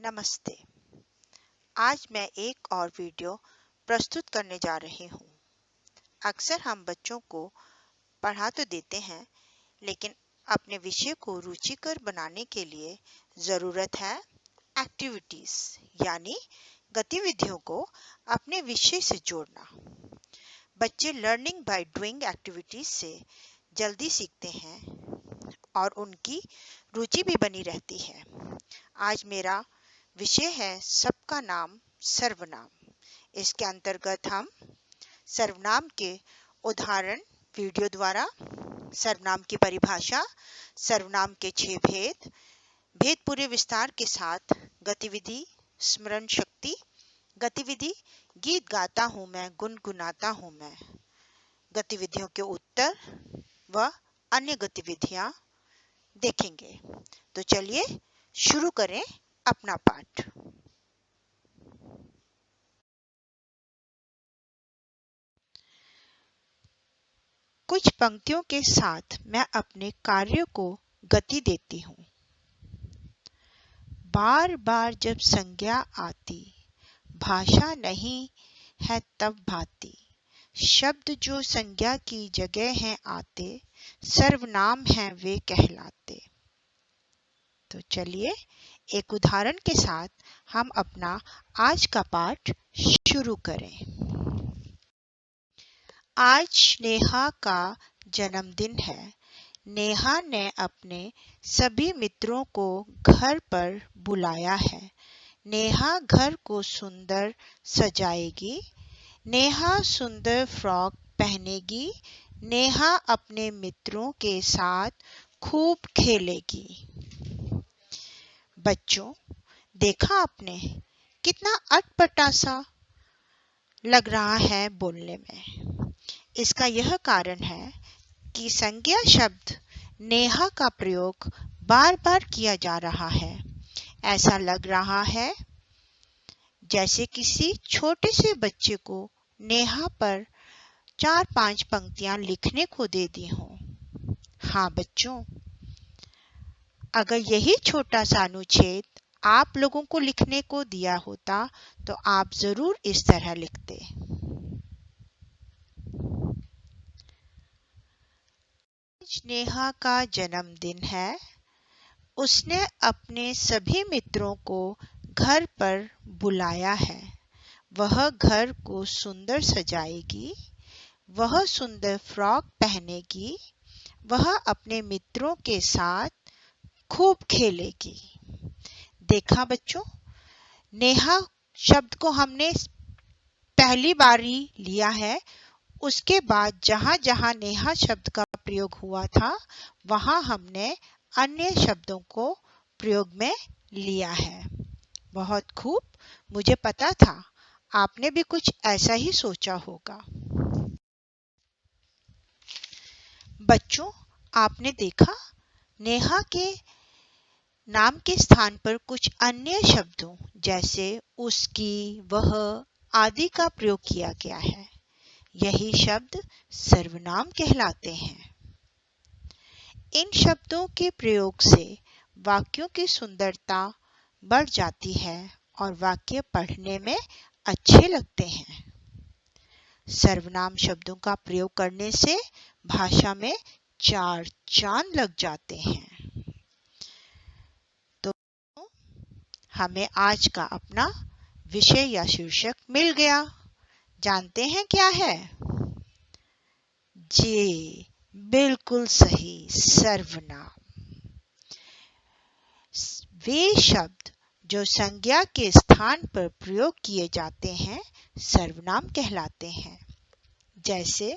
नमस्ते। आज मैं एक और वीडियो प्रस्तुत करने जा रही हूँ। अक्सर हम बच्चों को पढ़ा तो देते हैं, लेकिन अपने विषय को रुचिकर बनाने के लिए ज़रूरत है एक्टिविटीज़, यानी गतिविधियों को अपने विषय से जोड़ना। बच्चे लर्निंग बाय डूइंग एक्टिविटीज़ से जल्दी सीखते हैं और उनकी रुचि भी बनी रहती है। आज मेरा विषय है सबका नाम सर्वनाम। इसके अंतर्गत हम सर्वनाम के उदाहरण वीडियो द्वारा, सर्वनाम की परिभाषा, सर्वनाम के 6 भेद, भेद पूरे विस्तार के साथ गतिविधि, स्मरण शक्ति, गतिविधि गीत गाता हूँ मैं, गुनगुनाता हूँ मैं, गतिविधियों के उत्तर व अन्य गतिविधियाँ देखेंगे। तो चलिए शुरू करें अपना पाठ। कुछ पंक्तियों के साथ मैं अपने कार्य को गति देती हूँ। बार बार जब संज्ञा आती, भाषा नहीं है तब भाती। शब्द जो संज्ञा की जगह हैं आते, सर्वनाम हैं वे कहलाते। तो चलिए एक उदाहरण के साथ हम अपना आज का पाठ शुरू करें। आज नेहा का जन्मदिन है। नेहा ने अपने सभी मित्रों को घर पर बुलाया है। नेहा घर को सुंदर सजाएगी। नेहा सुंदर फ्रॉक पहनेगी। नेहा अपने मित्रों के साथ खूब खेलेगी। बच्चों, देखा आपने कितना अटपटा सा लग रहा है बोलने में। इसका यह कारण है कि संज्ञा शब्द नेहा का प्रयोग बार बार किया जा रहा है। ऐसा लग रहा है जैसे किसी छोटे से बच्चे को नेहा पर 4-5 पंक्तियां लिखने को दे दी हों। हाँ बच्चों, अगर यही छोटा सा अनुच्छेद आप लोगों को लिखने को दिया होता तो आप जरूर इस तरह लिखते। आज नेहा का जन्मदिन है। उसने अपने सभी मित्रों को घर पर बुलाया है। वह घर को सुंदर सजाएगी। वह सुंदर फ्रॉक पहनेगी। वह अपने मित्रों के साथ खूब खेलेगी। देखा बच्चों, नेहा शब्द को हमने पहली बारी लिया है। उसके बाद जहां जहां नेहा शब्द का प्रयोग हुआ था, वहां हमने अन्य शब्दों को प्रयोग में लिया है। बहुत खूब, मुझे पता था आपने भी कुछ ऐसा ही सोचा होगा। बच्चों, आपने देखा नेहा के नाम के स्थान पर कुछ अन्य शब्दों जैसे उसकी, वह आदि का प्रयोग किया गया है। यही शब्द सर्वनाम कहलाते हैं। इन शब्दों के प्रयोग से वाक्यों की सुंदरता बढ़ जाती है और वाक्य पढ़ने में अच्छे लगते हैं। सर्वनाम शब्दों का प्रयोग करने से भाषा में 4 चांद लग जाते हैं। तो हमें आज का अपना विषय या शीर्षक मिल गया। जानते हैं क्या है? जी, बिल्कुल सही, सर्वनाम। वे शब्द जो संज्ञा के स्थान पर प्रयोग किए जाते हैं सर्वनाम कहलाते हैं। जैसे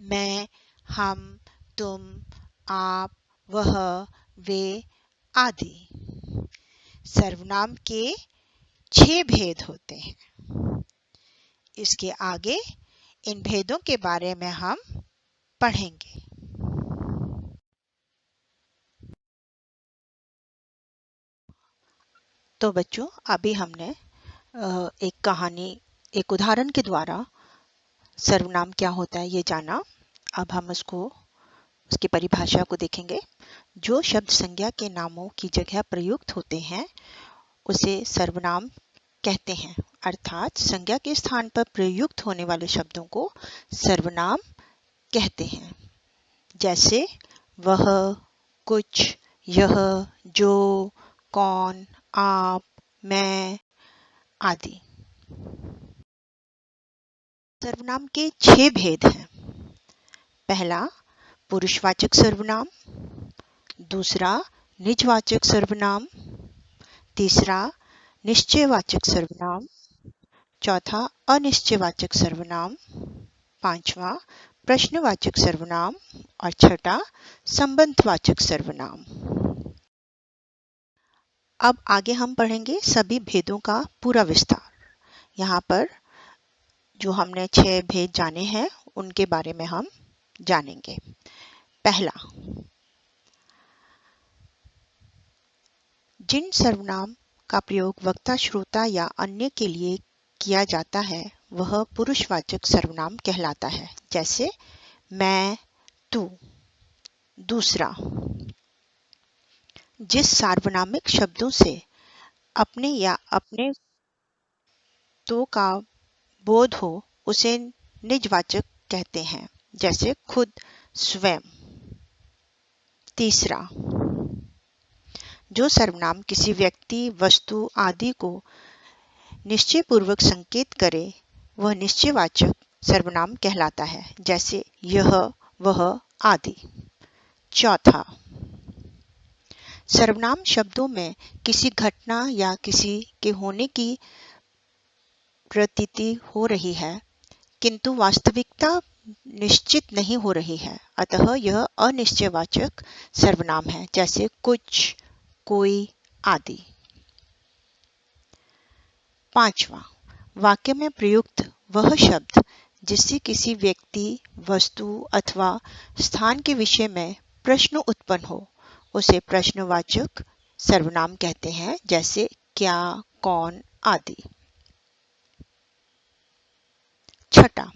मैं, हम, तुम, आप, वह, वे आदि। सर्वनाम के 6 भेद होते हैं। इसके आगे इन भेदों के बारे में हम पढ़ेंगे। तो बच्चों, अभी हमने एक उदाहरण के द्वारा सर्वनाम क्या होता है ये जाना। अब हम उसकी परिभाषा को देखेंगे। जो शब्द संज्ञा के नामों की जगह प्रयुक्त होते हैं उसे सर्वनाम कहते हैं। अर्थात संज्ञा के स्थान पर प्रयुक्त होने वाले शब्दों को सर्वनाम कहते हैं। जैसे वह, कुछ, यह, जो, कौन, आप, मैं आदि। सर्वनाम के 6 भेद हैं। पहला पुरुषवाचक सर्वनाम, दूसरा निजवाचक सर्वनाम, तीसरा निश्चयवाचक सर्वनाम, चौथा अनिश्चयवाचक सर्वनाम, पांचवा प्रश्नवाचक सर्वनाम और छठा संबंधवाचक सर्वनाम। अब आगे हम पढ़ेंगे सभी भेदों का पूरा विस्तार। यहाँ पर जो हमने 6 भेद जाने हैं उनके बारे में हम जानेंगे। पहला, जिन सर्वनाम का प्रयोग वक्ता, श्रोता या अन्य के लिए किया जाता है वह पुरुषवाचक सर्वनाम कहलाता है। जैसे मैं, तू। दूसरा, जिस सार्वनामिक शब्दों से अपने या अपने तो का बोध हो उसे निजवाचक कहते हैं। जैसे खुद, स्वयं। तीसरा, जो सर्वनाम किसी व्यक्ति, वस्तु आदि को निश्चयपूर्वक संकेत करे वह निश्चयवाचक सर्वनाम कहलाता है। जैसे यह, वह आदि। चौथा, सर्वनाम शब्दों में किसी घटना या किसी के होने की प्रतीति हो रही है किंतु वास्तविकता निश्चित नहीं हो रही है, अतः यह अनिश्चयवाचक सर्वनाम है। जैसे कुछ, कोई आदि। पांचवा, वाक्य में प्रयुक्त वह शब्द जिससे किसी व्यक्ति, वस्तु अथवा स्थान के विषय में प्रश्न उत्पन्न हो उसे प्रश्नवाचक सर्वनाम कहते हैं। जैसे क्या, कौन आदि। छठा,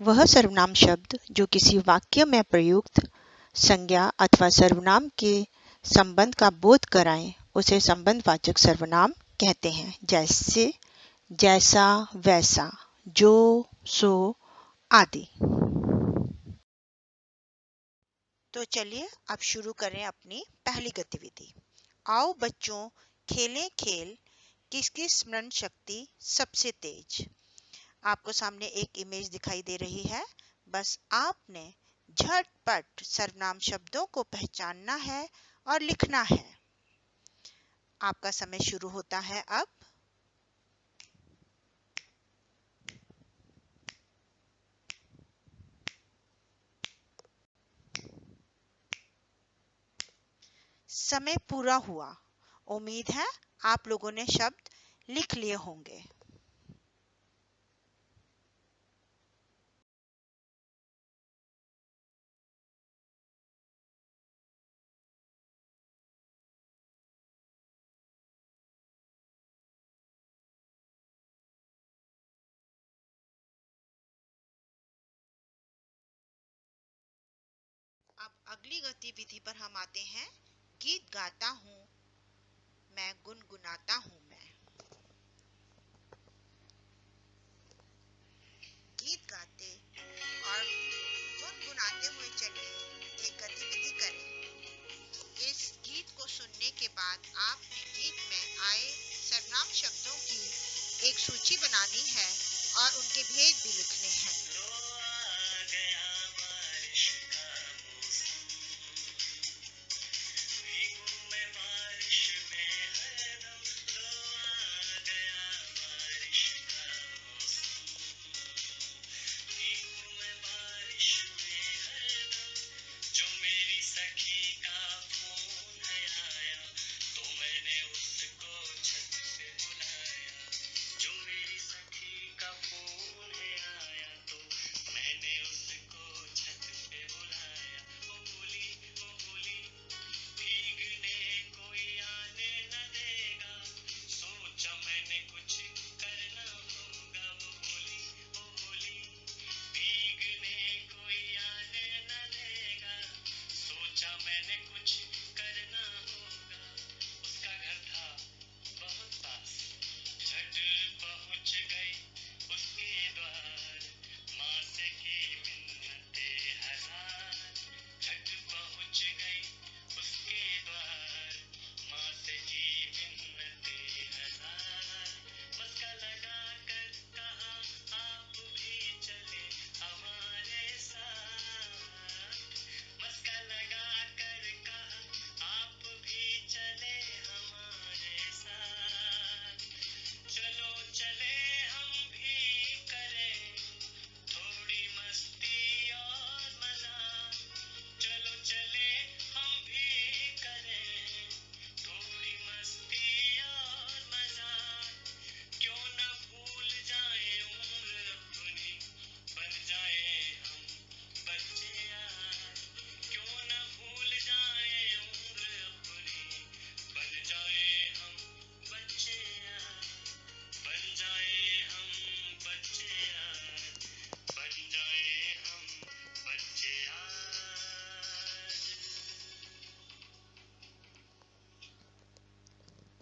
वह सर्वनाम शब्द जो किसी वाक्य में प्रयुक्त संज्ञा अथवा सर्वनाम के संबंध का बोध कराए उसे संबंधवाचक सर्वनाम कहते हैं। जैसे जैसा, वैसा, जो, सो आदि। तो चलिए अब शुरू करें अपनी पहली गतिविधि। आओ बच्चों, खेलें खेल, किसकी स्मरण शक्ति सबसे तेज। आपको सामने एक इमेज दिखाई दे रही है। बस आपने झटपट सर्वनाम शब्दों को पहचानना है और लिखना है। आपका समय शुरू होता है अब। समय पूरा हुआ। उम्मीद है आप लोगों ने शब्द लिख लिए होंगे। अब अगली गतिविधि पर हम आते हैं। गीत गाता हूँ मैं, गुनगुनाता हूँ मैं। गीत गाते और गुनगुनाते हुए चलिए एक गतिविधि करें। इस गीत को सुनने के बाद आपने गीत में आए सर्वनाम शब्दों की एक सूची बनानी है और उनके भेद भी लिखने हैं।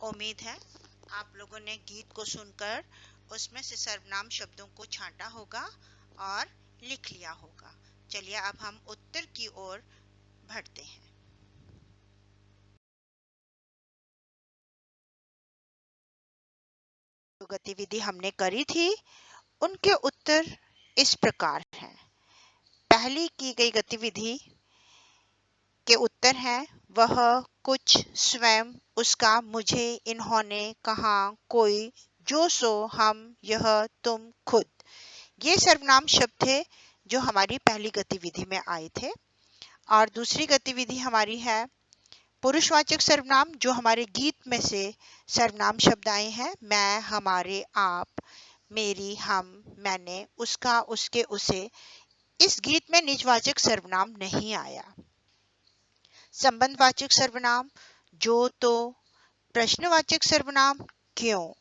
उम्मीद है आप लोगों ने गीत को सुनकर उसमें से सर्वनाम शब्दों को छांटा होगा और लिख लिया होगा। चलिए अब हम उत्तर की ओर बढ़ते हैं। जो गतिविधि हमने करी थी उनके उत्तर इस प्रकार हैं। पहली की गई गतिविधि के उत्तर हैं वह, कुछ, स्वयं, उसका, मुझे, इन्होंने, कहा, कोई, जो, सो, हम, यह, तुम, खुद। ये सर्वनाम शब्द थे जो हमारी पहली गतिविधि में आए थे। और दूसरी गतिविधि हमारी है पुरुषवाचक सर्वनाम, जो हमारे गीत में से सर्वनाम शब्द आए हैं। मैं, हमारे, आप, मेरी, हम, मैंने, उसका, उसके, उसे। इस गीत में निजवाचक सर्वनाम नहीं आया। संबंधवाचक सर्वनाम जो, तो, प्रश्नवाचक सर्वनाम क्यों,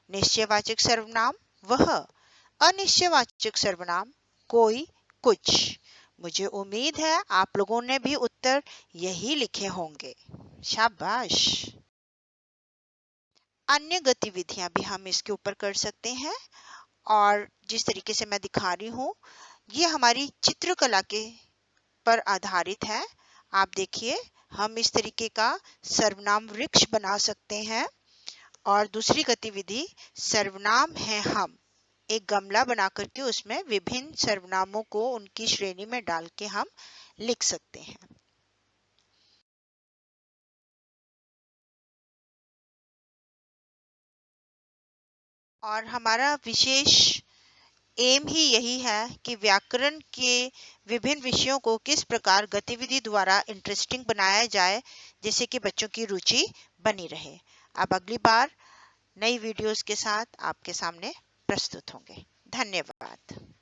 निश्चयवाचक सर्वनाम वह, अनिश्चयवाचक सर्वनाम कोई, कुछ। मुझे उम्मीद है आप लोगों ने भी उत्तर यही लिखे होंगे। शाबाश। अन्य गतिविधियां भी हम इसके ऊपर कर सकते हैं और जिस तरीके से मैं दिखा रही हूँ ये हमारी चित्रकला के पर आधारित है। आप देखिए हम इस तरीके का सर्वनाम वृक्ष बना सकते हैं। और दूसरी गतिविधि सर्वनाम है हम, एक गमला बना करके उसमें विभिन्न सर्वनामों को उनकी श्रेणी में डाल के हम लिख सकते हैं। और हमारा विशेष एम ही यही है कि व्याकरण के विभिन्न विषयों को किस प्रकार गतिविधि द्वारा इंटरेस्टिंग बनाया जाए जिससे कि बच्चों की रुचि बनी रहे। अब अगली बार नई वीडियोस के साथ आपके सामने प्रस्तुत होंगे। धन्यवाद।